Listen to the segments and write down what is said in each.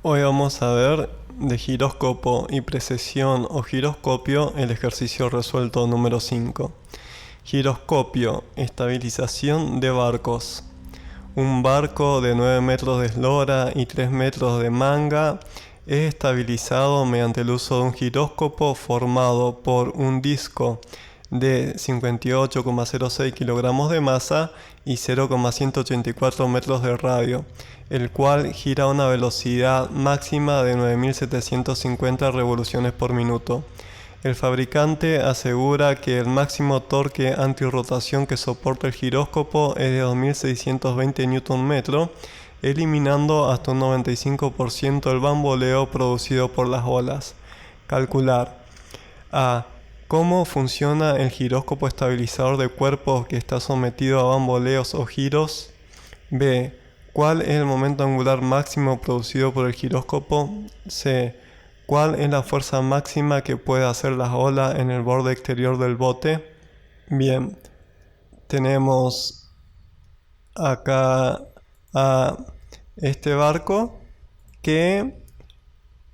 Hoy vamos a ver de giróscopo y precesión o giroscopio el ejercicio resuelto número 5. Giroscopio, estabilización de barcos. Un barco de 9 metros de eslora y 3 metros de manga es estabilizado mediante el uso de un giróscopo formado por un disco de 58,06 kilogramos de masa y 0,184 metros de radio, el cual gira a una velocidad máxima de 9.750 revoluciones por minuto. El fabricante asegura que el máximo torque antirrotación que soporta el giróscopo es de 2.620 Nm, eliminando hasta un 95% del bamboleo producido por las olas. Calcular. A. ¿Cómo funciona el giróscopo estabilizador de cuerpos que está sometido a bamboleos o giros? B. ¿Cuál es el momento angular máximo producido por el giróscopo? C. ¿Cuál es la fuerza máxima que puede hacer las olas en el borde exterior del bote? Bien, tenemos acá a este barco que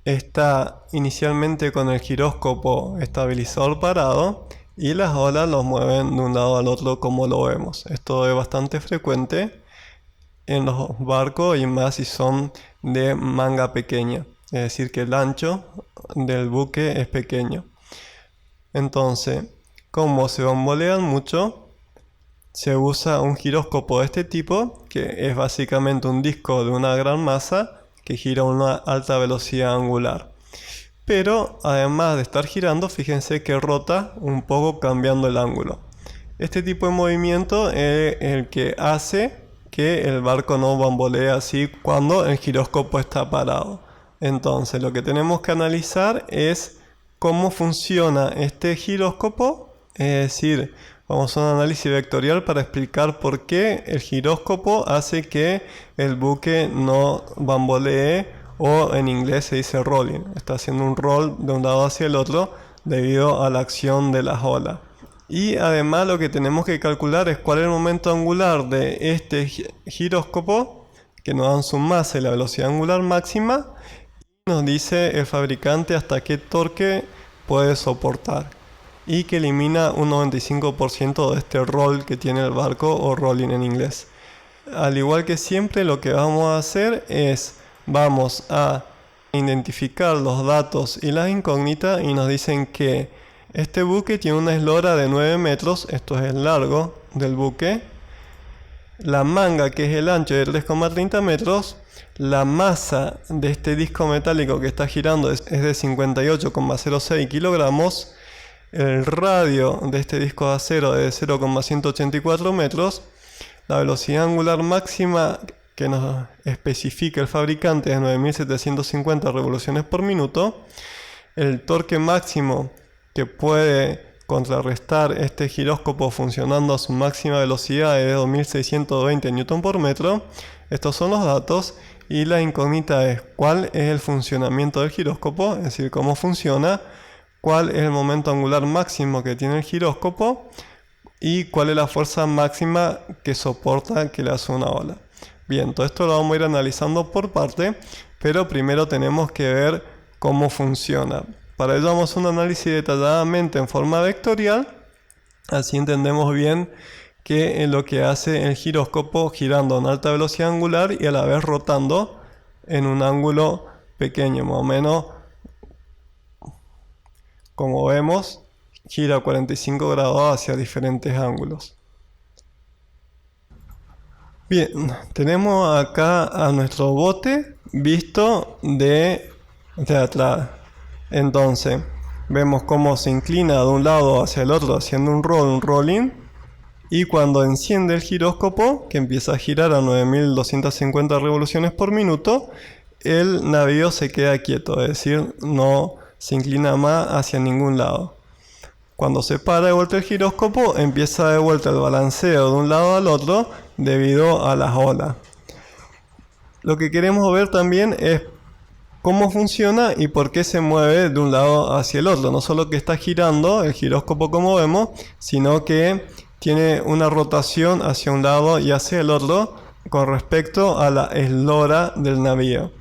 está inicialmente con el giróscopo estabilizador parado y las olas los mueven de un lado al otro como lo vemos. Esto es bastante frecuente en los barcos y más si son de manga pequeña, es decir que el ancho del buque es pequeño. Entonces, como se bambolean mucho, se usa un giróscopo de este tipo, que es básicamente un disco de una gran masa que gira a una alta velocidad angular. Pero además de estar girando, fíjense que rota un poco cambiando el ángulo. Este tipo de movimiento es el que hace que el barco no bambolee así cuando el giróscopo está parado. Entonces lo que tenemos que analizar es cómo funciona este giróscopo, es decir, vamos a un análisis vectorial para explicar por qué el giróscopo hace que el buque no bambolee, o en inglés se dice rolling. Está haciendo un roll de un lado hacia el otro debido a la acción de las olas. Y además lo que tenemos que calcular es cuál es el momento angular de este giróscopo, que nos dan su masa y la velocidad angular máxima. Nos dice el fabricante hasta qué torque puede soportar y que elimina un 95% de este roll que tiene el barco, o rolling en inglés. Al igual que siempre, lo que vamos a hacer es vamos a identificar los datos y las incógnitas, y nos dicen que este buque tiene una eslora de 9 metros, esto es el largo del buque, la manga, que es el ancho, de 3,30 metros, la masa de este disco metálico que está girando es de 58,06 kilogramos, el radio de este disco de acero es de 0,184 metros, la velocidad angular máxima que nos especifica el fabricante es 9.750 revoluciones por minuto, el torque máximo que puede contrarrestar este giróscopo funcionando a su máxima velocidad es de 2.620 Nm. Estos son los datos, y la incógnita es cuál es el funcionamiento del giróscopo, es decir, cómo funciona, cuál es el momento angular máximo que tiene el giróscopo y cuál es la fuerza máxima que soporta que le hace una ola. Bien, todo esto lo vamos a ir analizando por parte, pero primero tenemos que ver cómo funciona. Para ello vamos a hacer un análisis detalladamente en forma vectorial, así entendemos bien qué es lo que hace el giróscopo girando a una alta velocidad angular y a la vez rotando en un ángulo pequeño, más o menos. Como vemos, gira a 45 grados hacia diferentes ángulos. Bien, tenemos acá a nuestro bote visto de atrás. Entonces, vemos cómo se inclina de un lado hacia el otro haciendo un rolling. Y cuando enciende el giróscopo, que empieza a girar a 9.250 revoluciones por minuto, el navío se queda quieto, es decir, no se inclina más hacia ningún lado. Cuando se para de vuelta el giróscopo, empieza de vuelta el balanceo de un lado al otro debido a las olas. Lo que queremos ver también es cómo funciona y por qué se mueve de un lado hacia el otro. No solo que está girando el giróscopo como vemos, sino que tiene una rotación hacia un lado y hacia el otro con respecto a la eslora del navío.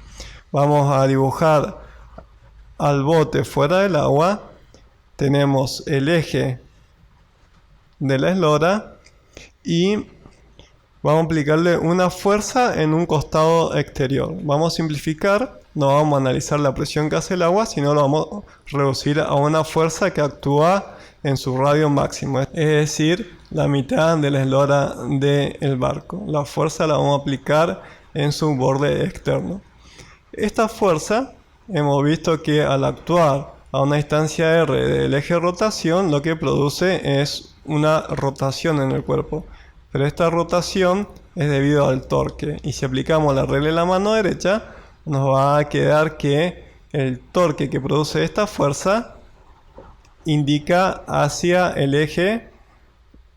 Vamos a dibujar al bote fuera del agua. Tenemos el eje de la eslora y vamos a aplicarle una fuerza en un costado exterior. Vamos a simplificar, no vamos a analizar la presión que hace el agua, sino lo vamos a reducir a una fuerza que actúa en su radio máximo, es decir, la mitad de la eslora del barco. La fuerza la vamos a aplicar en su borde externo. Esta fuerza hemos visto que al actuar a una distancia r del eje de rotación, lo que produce es una rotación en el cuerpo. Pero esta rotación es debido al torque. Y si aplicamos la regla de la mano derecha, nos va a quedar que el torque que produce esta fuerza indica hacia el eje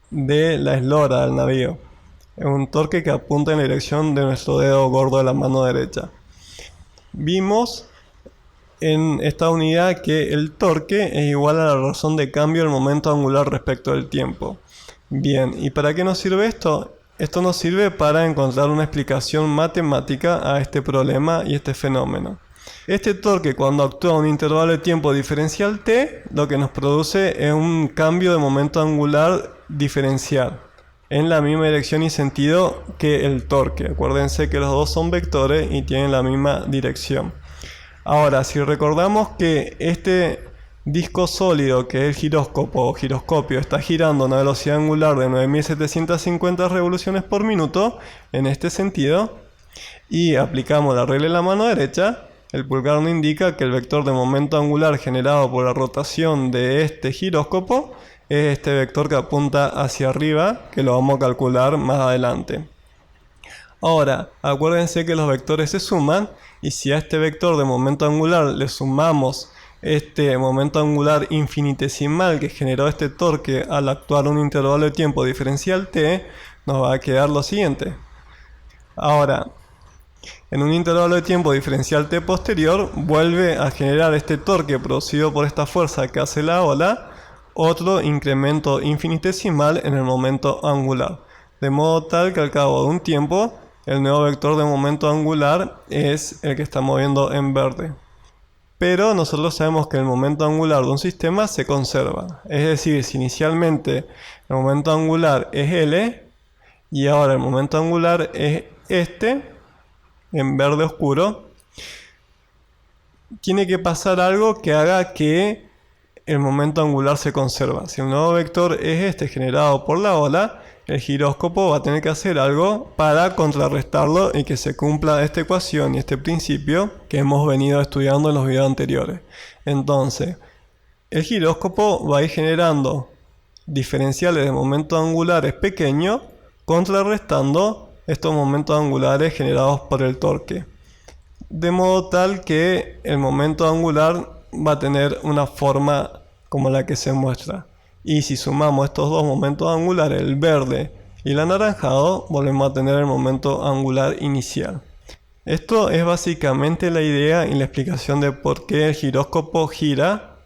de la eslora del navío. Es un torque que apunta en la dirección de nuestro dedo gordo de la mano derecha. Vimos en esta unidad que el torque es igual a la razón de cambio del momento angular respecto del tiempo. Bien, ¿y para qué nos sirve esto? Esto nos sirve para encontrar una explicación matemática a este problema y este fenómeno. Este torque, cuando actúa a un intervalo de tiempo diferencial t, lo que nos produce es un cambio de momento angular diferencial en la misma dirección y sentido que el torque. Acuérdense que los dos son vectores y tienen la misma dirección. Ahora, si recordamos que este disco sólido, que es el giróscopo o giroscopio, está girando a una velocidad angular de 9750 revoluciones por minuto, en este sentido, y aplicamos la regla de la mano derecha, el pulgar nos indica que el vector de momento angular generado por la rotación de este giróscopo es este vector que apunta hacia arriba, que lo vamos a calcular más adelante. Ahora, acuérdense que los vectores se suman, y si a este vector de momento angular le sumamos este momento angular infinitesimal que generó este torque al actuar un intervalo de tiempo diferencial t, nos va a quedar lo siguiente. Ahora, en un intervalo de tiempo diferencial t posterior, vuelve a generar este torque producido por esta fuerza que hace la ola, otro incremento infinitesimal en el momento angular. De modo tal que al cabo de un tiempo, el nuevo vector de momento angular es el que estamos viendo en verde. Pero nosotros sabemos que el momento angular de un sistema se conserva. Es decir, si inicialmente el momento angular es L y ahora el momento angular es este, en verde oscuro, tiene que pasar algo que haga que el momento angular se conserva. Si el nuevo vector es este generado por la ola, el giróscopo va a tener que hacer algo para contrarrestarlo y que se cumpla esta ecuación y este principio que hemos venido estudiando en los videos anteriores. Entonces, el giróscopo va a ir generando diferenciales de momentos angulares pequeños, contrarrestando estos momentos angulares generados por el torque. De modo tal que el momento angular va a tener una forma como la que se muestra. Y si sumamos estos dos momentos angulares, el verde y el anaranjado, volvemos a tener el momento angular inicial. Esto es básicamente la idea y la explicación de por qué el giróscopo gira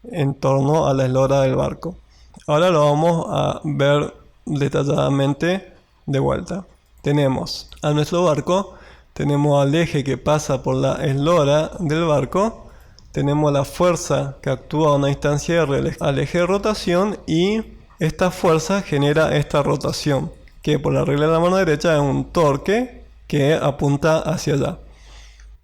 en torno a la eslora del barco. Ahora lo vamos a ver detalladamente de vuelta. Tenemos a nuestro barco, tenemos al eje que pasa por la eslora del barco, tenemos la fuerza que actúa a una distancia r al eje de rotación y esta fuerza genera esta rotación, que por la regla de la mano derecha es un torque que apunta hacia allá.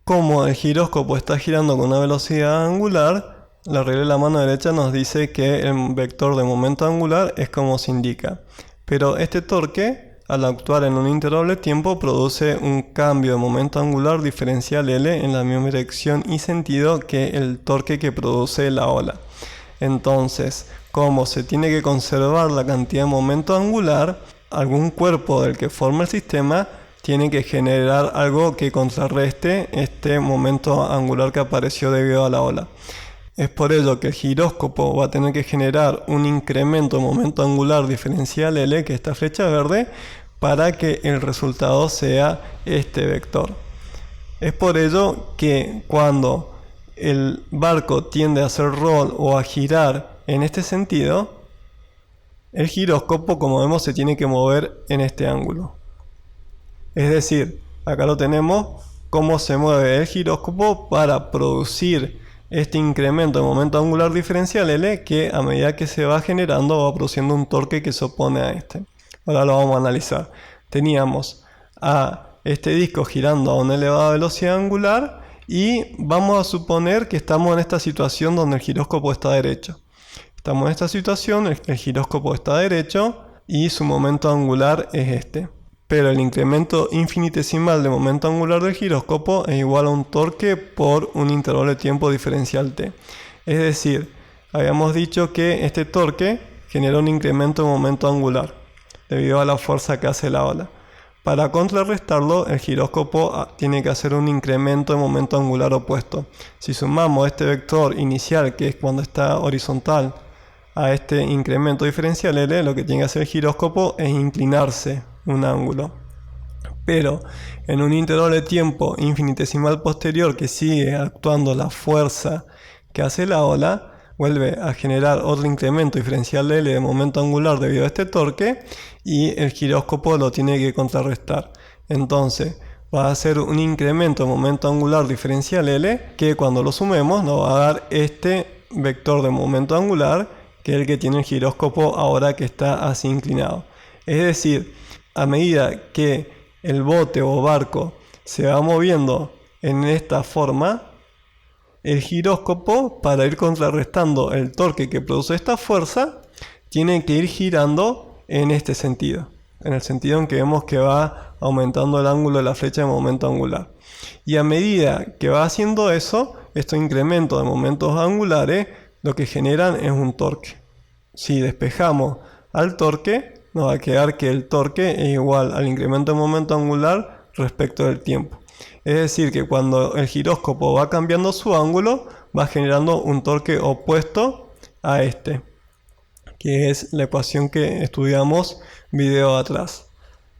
Como el giróscopo está girando con una velocidad angular, la regla de la mano derecha nos dice que el vector de momento angular es como se indica. Pero este torque, al actuar en un intervalo de tiempo, produce un cambio de momento angular diferencial L en la misma dirección y sentido que el torque que produce la ola. Entonces, como se tiene que conservar la cantidad de momento angular, algún cuerpo del que forma el sistema tiene que generar algo que contrarreste este momento angular que apareció debido a la ola. Es por ello que el giróscopo va a tener que generar un incremento de momento angular diferencial L, que es esta flecha verde, para que el resultado sea este vector. Es por ello que cuando el barco tiende a hacer roll o a girar en este sentido, el giróscopo, como vemos, se tiene que mover en este ángulo. Es decir, acá lo tenemos, cómo se mueve el giróscopo para producir este incremento de momento angular diferencial L, que a medida que se va generando va produciendo un torque que se opone a este. Ahora lo vamos a analizar. Teníamos a este disco girando a una elevada velocidad angular y vamos a suponer que estamos en esta situación donde el giróscopo está derecho. Estamos en esta situación, el giróscopo está derecho y su momento angular es este. Pero el incremento infinitesimal de momento angular del giróscopo es igual a un torque por un intervalo de tiempo diferencial t. Es decir, habíamos dicho que este torque genera un incremento de momento angular debido a la fuerza que hace la ola. Para contrarrestarlo, el giróscopo tiene que hacer un incremento de momento angular opuesto. Si sumamos este vector inicial, que es cuando está horizontal, a este incremento diferencial L, lo que tiene que hacer el giróscopo es inclinarse un ángulo. Pero en un intervalo de tiempo infinitesimal posterior que sigue actuando la fuerza que hace la ola, vuelve a generar otro incremento diferencial L de momento angular debido a este torque y el giróscopo lo tiene que contrarrestar. Entonces va a hacer un incremento de momento angular diferencial L que cuando lo sumemos nos va a dar este vector de momento angular, que es el que tiene el giróscopo ahora que está así inclinado. Es decir, a medida que el bote o barco se va moviendo en esta forma, el giróscopo, para ir contrarrestando el torque que produce esta fuerza, tiene que ir girando en este sentido, en el sentido en que vemos que va aumentando el ángulo de la flecha de momento angular. Y a medida que va haciendo eso, estos incrementos de momentos angulares lo que generan es un torque. Si despejamos al torque, nos va a quedar que el torque es igual al incremento de momento angular respecto del tiempo. Es decir, que cuando el giróscopo va cambiando su ángulo, va generando un torque opuesto a este, que es la ecuación que estudiamos video atrás.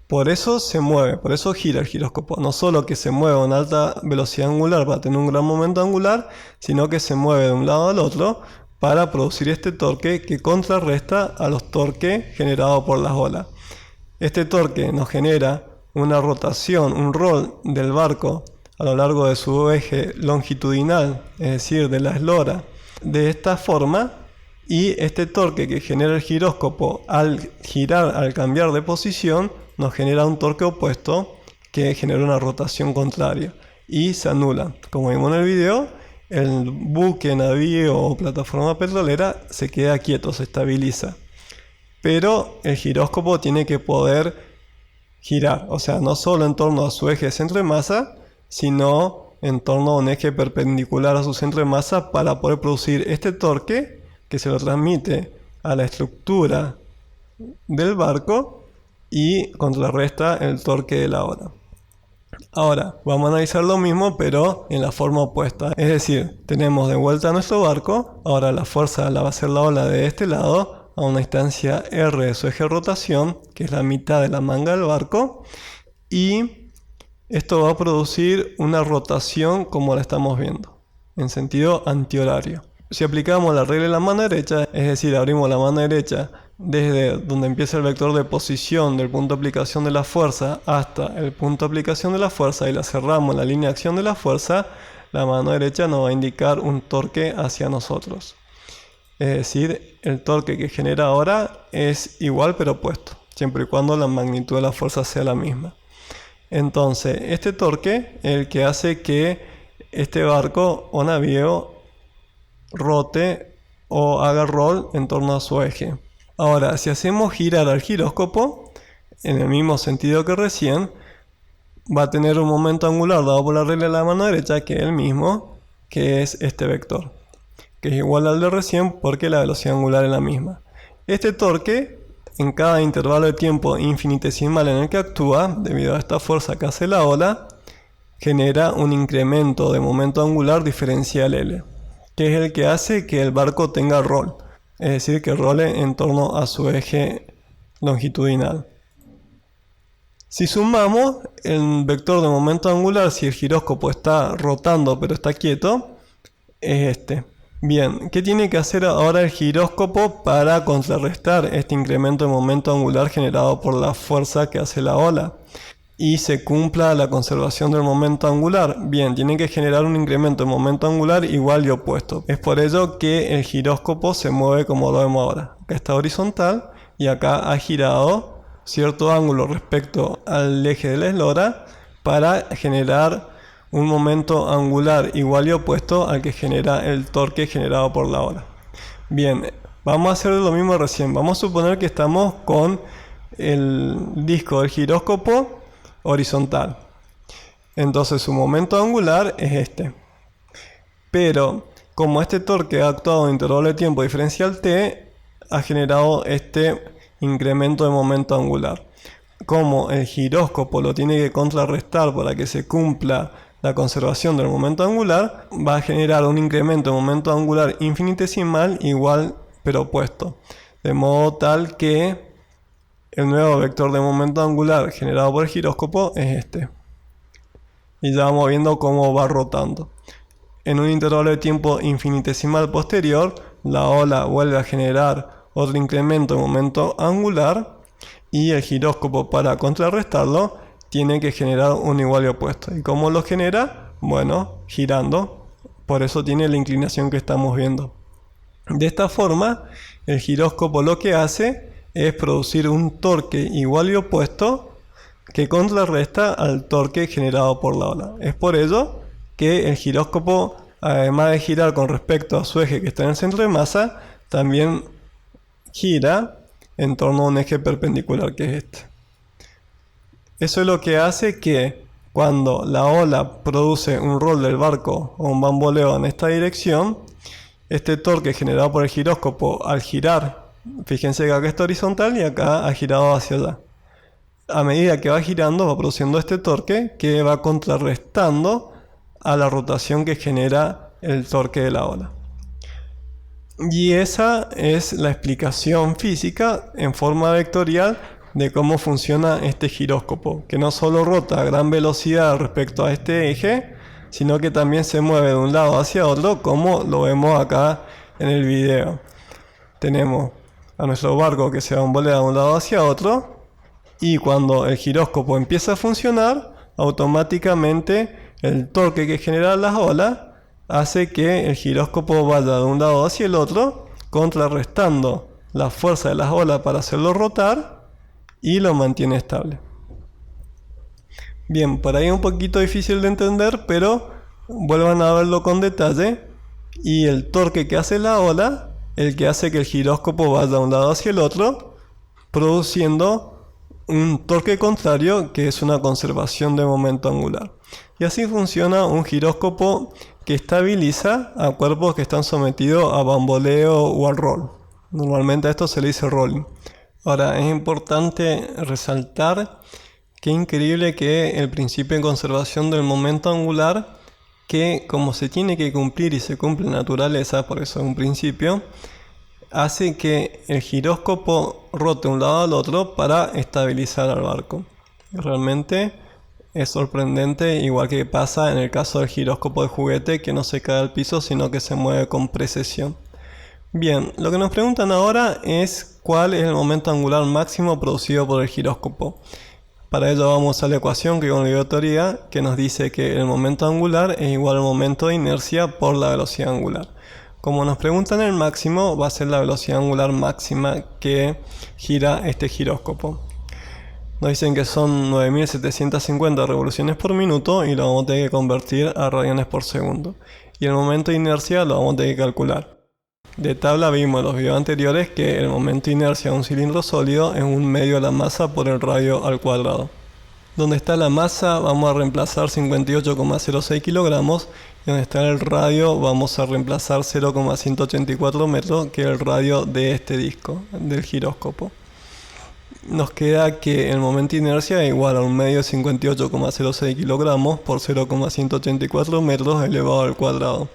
Por eso se mueve, por eso gira el giróscopo. No solo que se mueve a una alta velocidad angular para tener un gran momento angular, sino que se mueve de un lado al otro para producir este torque que contrarresta a los torques generados por las olas. Este torque nos genera una rotación, un rol del barco a lo largo de su eje longitudinal, es decir, de la eslora, de esta forma, y este torque que genera el giróscopo al girar, al cambiar de posición, nos genera un torque opuesto que genera una rotación contraria y se anula. Como vimos en el video, el buque, navío o plataforma petrolera se queda quieto, se estabiliza. Pero el giróscopo tiene que poder girar, o sea, no solo en torno a su eje de centro de masa, sino en torno a un eje perpendicular a su centro de masa para poder producir este torque que se lo transmite a la estructura del barco y contrarresta el torque de la ola. Ahora, vamos a analizar lo mismo pero en la forma opuesta. Es decir, tenemos de vuelta a nuestro barco, ahora la fuerza la va a hacer la ola de este lado a una distancia R de su eje de rotación, que es la mitad de la manga del barco, y esto va a producir una rotación como la estamos viendo, en sentido antihorario. Si aplicamos la regla de la mano derecha, es decir, abrimos la mano derecha desde donde empieza el vector de posición del punto de aplicación de la fuerza hasta el punto de aplicación de la fuerza y la cerramos en la línea de acción de la fuerza, la mano derecha nos va a indicar un torque hacia nosotros. Es decir, el torque que genera ahora es igual pero opuesto, siempre y cuando la magnitud de la fuerza sea la misma. Entonces, este torque es el que hace que este barco o navío rote o haga roll en torno a su eje. Ahora, si hacemos girar al giróscopo, en el mismo sentido que recién, va a tener un momento angular dado por la regla de la mano derecha, que es el mismo, que es este vector, que es igual al de recién porque la velocidad angular es la misma. Este torque, en cada intervalo de tiempo infinitesimal en el que actúa, debido a esta fuerza que hace la ola, genera un incremento de momento angular diferencial L, que es el que hace que el barco tenga roll, es decir, que role en torno a su eje longitudinal. Si sumamos el vector de momento angular, si el giróscopo está rotando pero está quieto, es este. Bien, ¿qué tiene que hacer ahora el giróscopo para contrarrestar este incremento de momento angular generado por la fuerza que hace la ola? y se cumpla la conservación del momento angular, bien, tiene que generar un incremento de momento angular igual y opuesto. Es por ello que el giróscopo se mueve como lo vemos ahora. Acá está horizontal y acá ha girado cierto ángulo respecto al eje de la eslora para generar un momento angular igual y opuesto al que genera el torque generado por la ola. Bien, vamos a hacer lo mismo recién. Vamos a suponer que estamos con el disco del giróscopo horizontal. Entonces su momento angular es este. Pero como este torque ha actuado en intervalo de tiempo diferencial t, ha generado este incremento de momento angular. Como el giróscopo lo tiene que contrarrestar para que se cumpla la conservación del momento angular, va a generar un incremento de momento angular infinitesimal igual pero opuesto. De modo tal que el nuevo vector de momento angular generado por el giróscopo es este. Y ya vamos viendo cómo va rotando. En un intervalo de tiempo infinitesimal posterior, la ola vuelve a generar otro incremento de momento angular y el giróscopo, para contrarrestarlo, tiene que generar un igual y opuesto. ¿Y cómo lo genera? Bueno, girando. Por eso tiene la inclinación que estamos viendo. De esta forma, el giróscopo lo que hace es producir un torque igual y opuesto que contrarresta al torque generado por la ola. Es por ello que el giróscopo, además de girar con respecto a su eje que está en el centro de masa, también gira en torno a un eje perpendicular que es este. Eso es lo que hace que cuando la ola produce un rol del barco o un bamboleo en esta dirección, este torque generado por el giróscopo al girar, fíjense que acá está horizontal y acá ha girado hacia allá. A medida que va girando va produciendo este torque que va contrarrestando a la rotación que genera el torque de la ola. Y esa es la explicación física en forma vectorial de cómo funciona este giróscopo, que no solo rota a gran velocidad respecto a este eje, sino que también se mueve de un lado hacia otro, como lo vemos acá en el video. Tenemos a nuestro barco que se bambolea de un lado hacia otro, y cuando el giróscopo empieza a funcionar, automáticamente el torque que generan las olas hace que el giróscopo vaya de un lado hacia el otro, contrarrestando la fuerza de las olas para hacerlo rotar, y lo mantiene estable. Bien, por ahí es un poquito difícil de entender, pero vuelvan a verlo con detalle. Y el torque que hace la ola, el que hace que el giróscopo vaya de un lado hacia el otro, produciendo un torque contrario que es una conservación de momento angular. Y así funciona un giróscopo que estabiliza a cuerpos que están sometidos a bamboleo o al roll. Normalmente a esto se le dice rolling. Ahora, es importante resaltar qué increíble que el principio de conservación del momento angular, que como se tiene que cumplir y se cumple en naturaleza, por eso es un principio, hace que el giróscopo rote de un lado al otro para estabilizar al barco. Realmente es sorprendente, igual que pasa en el caso del giróscopo de juguete, que no se cae al piso sino que se mueve con precesión. Bien, lo que nos preguntan ahora es cuál es el momento angular máximo producido por el giróscopo. Para ello vamos a la ecuación que con la teoría, que nos dice que el momento angular es igual al momento de inercia por la velocidad angular. Como nos preguntan el máximo, va a ser la velocidad angular máxima que gira este giróscopo. Nos dicen que son 9750 revoluciones por minuto y lo vamos a tener que convertir a radianes por segundo. Y el momento de inercia lo vamos a tener que calcular. De tabla vimos en los videos anteriores que el momento de inercia de un cilindro sólido es 1/2 de la masa por el radio al cuadrado. Donde está la masa vamos a reemplazar 58,06 kilogramos y donde está el radio vamos a reemplazar 0,184 metros, que es el radio de este disco, del giróscopo. Nos queda que el momento de inercia es igual a 1/2 de 58,06 kilogramos por 0,184 metros elevado al cuadrado.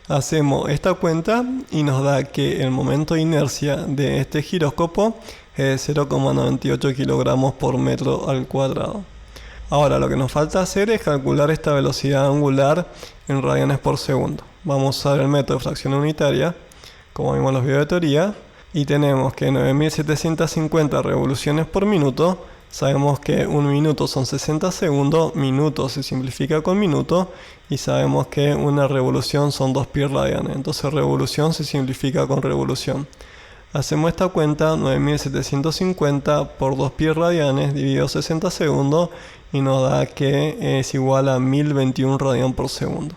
Hacemos esta cuenta y nos da que el momento de inercia de este giróscopo es 0,98 kilogramos por metro al cuadrado. Ahora lo que nos falta hacer es calcular esta velocidad angular en radianes por segundo. Vamos a usar el método de fracción unitaria, como vimos en los videos de teoría, y tenemos que 9750 revoluciones por minuto Sabemos que un minuto son 60 segundos, minuto se simplifica con minuto, y sabemos que una revolución son 2 pi radianes. Entonces revolución se simplifica con revolución. Hacemos esta cuenta, 9750 por 2 pi radianes dividido 60 segundos, y nos da que es igual a 1021 radian por segundo.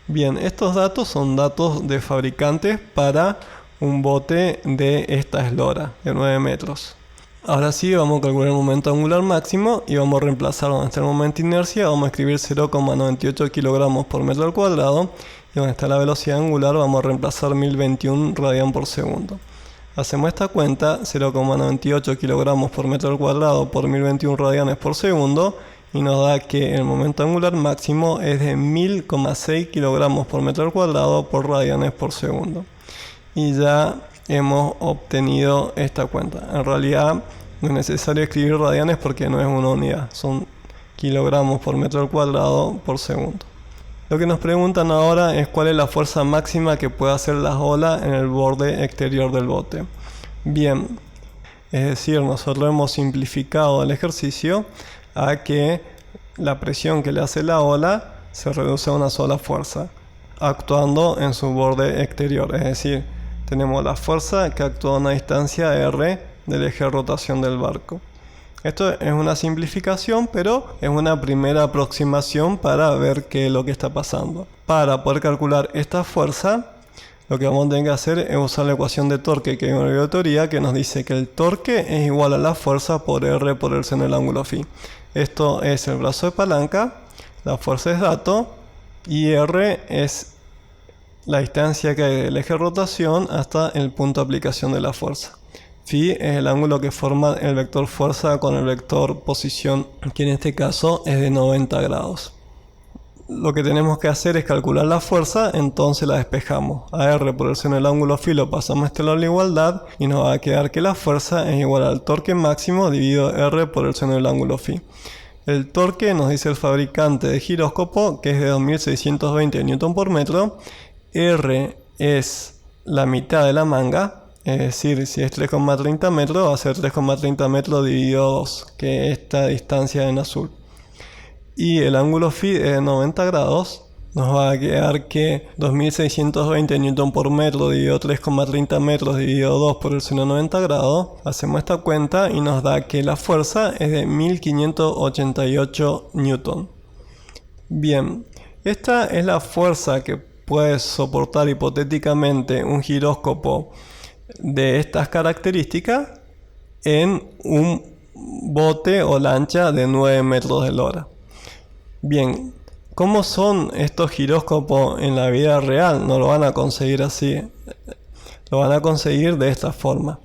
Bien, estos datos son datos de fabricantes para un bote de esta eslora de 9 metros. Ahora sí, vamos a calcular el momento angular máximo y vamos a reemplazar donde está el momento de inercia. Vamos a escribir 0,98 kilogramos por metro al cuadrado, y donde está la velocidad angular vamos a reemplazar 1021 radian por segundo. Hacemos esta cuenta, 0,98 kilogramos por metro al cuadrado por 1021 radianes por segundo, y nos da que el momento angular máximo es de 1000,6 kilogramos por metro al cuadrado por radianes por segundo. Y ya hemos obtenido esta cuenta. En realidad no es necesario escribir radianes porque no es una unidad, son kilogramos por metro al cuadrado por segundo. Lo que nos preguntan ahora es cuál es la fuerza máxima que puede hacer las olas en el borde exterior del bote. Bien, es decir, nosotros hemos simplificado el ejercicio a que la presión que le hace la ola se reduce a una sola fuerza, actuando en su borde exterior. Es decir, tenemos la fuerza que actúa a una distancia r del eje de rotación del barco. Esto es una simplificación, pero es una primera aproximación para ver qué es lo que está pasando. Para poder calcular esta fuerza, lo que vamos a tener que hacer es usar la ecuación de torque que hay en la teoría, que nos dice que el torque es igual a la fuerza por R por el seno del ángulo phi. Esto es el brazo de palanca, la fuerza es dato, y R es la distancia que hay del eje de rotación hasta el punto de aplicación de la fuerza. Phi es el ángulo que forma el vector fuerza con el vector posición, que en este caso es de 90 grados. Lo que tenemos que hacer es calcular la fuerza, entonces la despejamos. A R por el seno del ángulo phi lo pasamos a este lado de la igualdad, y nos va a quedar que la fuerza es igual al torque máximo dividido R por el seno del ángulo phi. El torque nos dice el fabricante de giróscopo que es de 2620 Newton por metro. R es la mitad de la manga, es decir, si es 3,30 metros va a ser 3,30 metros dividido 2, que es esta distancia en azul. Y el ángulo phi es de 90 grados, nos va a quedar que 2620 Newton por metro dividido 3,30 metros dividido 2 por el seno de 90 grados. Hacemos esta cuenta y nos da que la fuerza es de 1588 Newton. Bien, esta es la fuerza que puede soportar hipotéticamente un giróscopo de estas características en un bote o lancha de 9 metros de eslora. Bien, ¿cómo son estos giróscopos en la vida real? No lo van a conseguir así, lo van a conseguir de esta forma.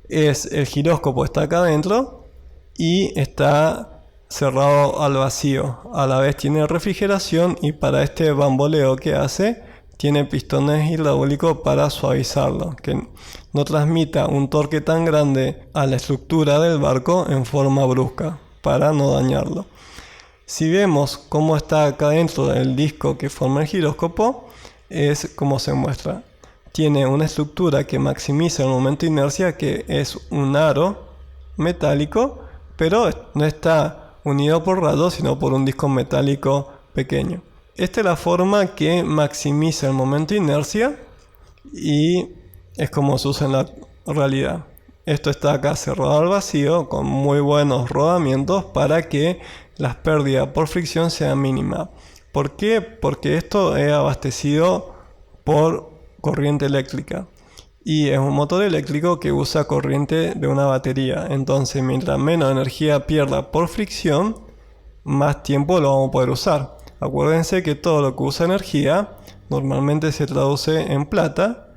El giróscopo está acá adentro y está cerrado al vacío. A la vez tiene refrigeración, y para este bamboleo que hace tiene pistones hidráulicos para suavizarlo, que no transmita un torque tan grande a la estructura del barco en forma brusca, para no dañarlo. Si vemos cómo está acá dentro del disco que forma el giróscopo, es como se muestra. Tiene una estructura que maximiza el momento de inercia, que es un aro metálico, pero no está unido por rayos, sino por un disco metálico pequeño. Esta es la forma que maximiza el momento de inercia y es como se usa en la realidad. Esto está acá cerrado al vacío con muy buenos rodamientos para que las pérdidas por fricción sean mínimas. ¿Por qué? Porque esto es abastecido por corriente eléctrica y es un motor eléctrico que usa corriente de una batería. Entonces, mientras menos energía pierda por fricción, más tiempo lo vamos a poder usar. Acuérdense que todo lo que usa energía normalmente se traduce en plata,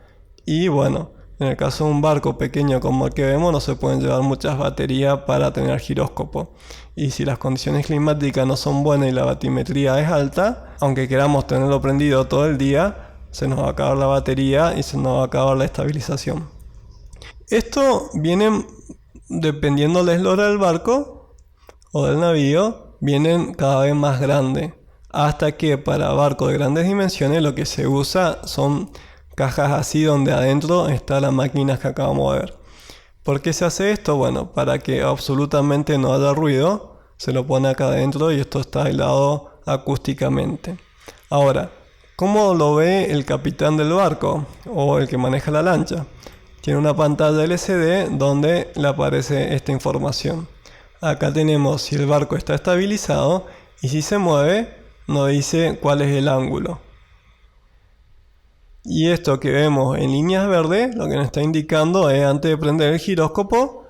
y bueno, en el caso de un barco pequeño como el que vemos, no se pueden llevar muchas baterías para tener giróscopo. Y si las condiciones climáticas no son buenas y la batimetría es alta, aunque queramos tenerlo prendido todo el día, se nos va a acabar la batería y se nos va a acabar la estabilización. Esto viene dependiendo de la eslora del barco o del navío, vienen cada vez más grandes, hasta que para barcos de grandes dimensiones lo que se usa son cajas así donde adentro están las máquinas que acabamos de ver. ¿Por qué se hace esto? Bueno, para que absolutamente no haya ruido, se lo pone acá adentro y esto está aislado acústicamente. Ahora, ¿cómo lo ve el capitán del barco o el que maneja la lancha? Tiene una pantalla LCD donde le aparece esta información. Acá tenemos si el barco está estabilizado y si se mueve nos dice cuál es el ángulo. Y esto que vemos en líneas verdes lo que nos está indicando es, antes de prender el giróscopo,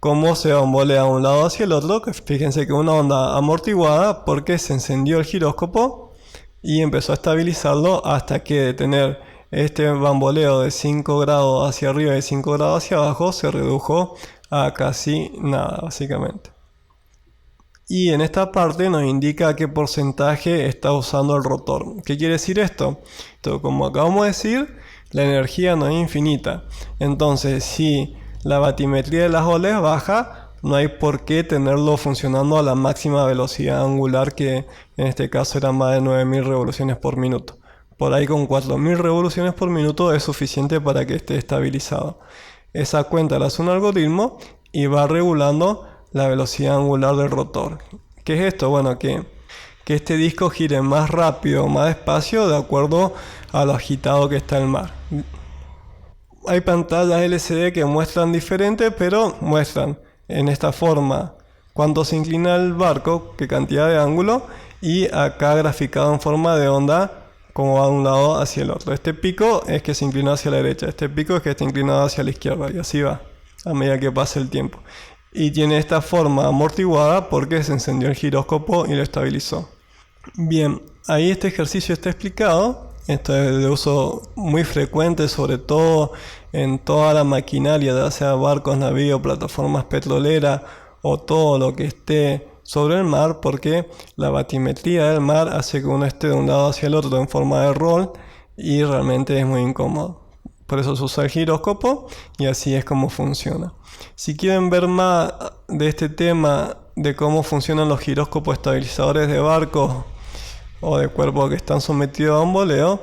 cómo se bambolea de un lado hacia el otro. Fíjense que una onda amortiguada porque se encendió el giróscopo y empezó a estabilizarlo hasta que de tener este bamboleo de 5 grados hacia arriba y 5 grados hacia abajo se redujo a casi nada, básicamente. Y en esta parte nos indica qué porcentaje está usando el rotor. ¿Qué quiere decir esto? Como acabamos de decir, la energía no es infinita. Entonces, si la batimetría de las olas baja, no hay por qué tenerlo funcionando a la máxima velocidad angular, que en este caso era más de 9000 revoluciones por minuto. Por ahí con 4000 revoluciones por minuto es suficiente para que esté estabilizado. Esa cuenta la hace un algoritmo y va regulando la velocidad angular del rotor. ¿Qué es esto? Bueno, que este disco gire más rápido o más despacio de acuerdo a lo agitado que está el mar. Hay pantallas LCD que muestran diferente, pero muestran en esta forma cuánto se inclina el barco, qué cantidad de ángulo, y acá graficado en forma de onda como va de un lado hacia el otro. Este pico es que se inclinó hacia la derecha, este pico es que está inclinado hacia la izquierda, y así va a medida que pasa el tiempo. Y tiene esta forma amortiguada porque se encendió el giróscopo y lo estabilizó. Bien, ahí este ejercicio está explicado. Esto es de uso muy frecuente, sobre todo en toda la maquinaria, ya sea barcos, navíos, plataformas petroleras o todo lo que esté sobre el mar, porque la batimetría del mar hace que uno esté de un lado hacia el otro en forma de rol y realmente es muy incómodo. Por eso se usa el giróscopo y así es como funciona. Si quieren ver más de este tema, de cómo funcionan los giróscopos estabilizadores de barcos o de cuerpos que están sometidos a bamboleo,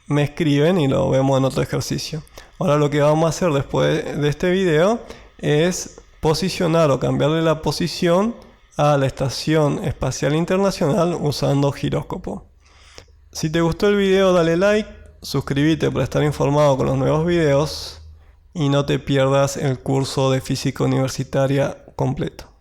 me escriben y lo vemos en otro ejercicio. Ahora lo que vamos a hacer después de este video es posicionar o cambiarle la posición a la Estación Espacial Internacional usando giróscopo. Si te gustó el video, dale like, suscríbete para estar informado con los nuevos videos y no te pierdas el curso de física universitaria completo.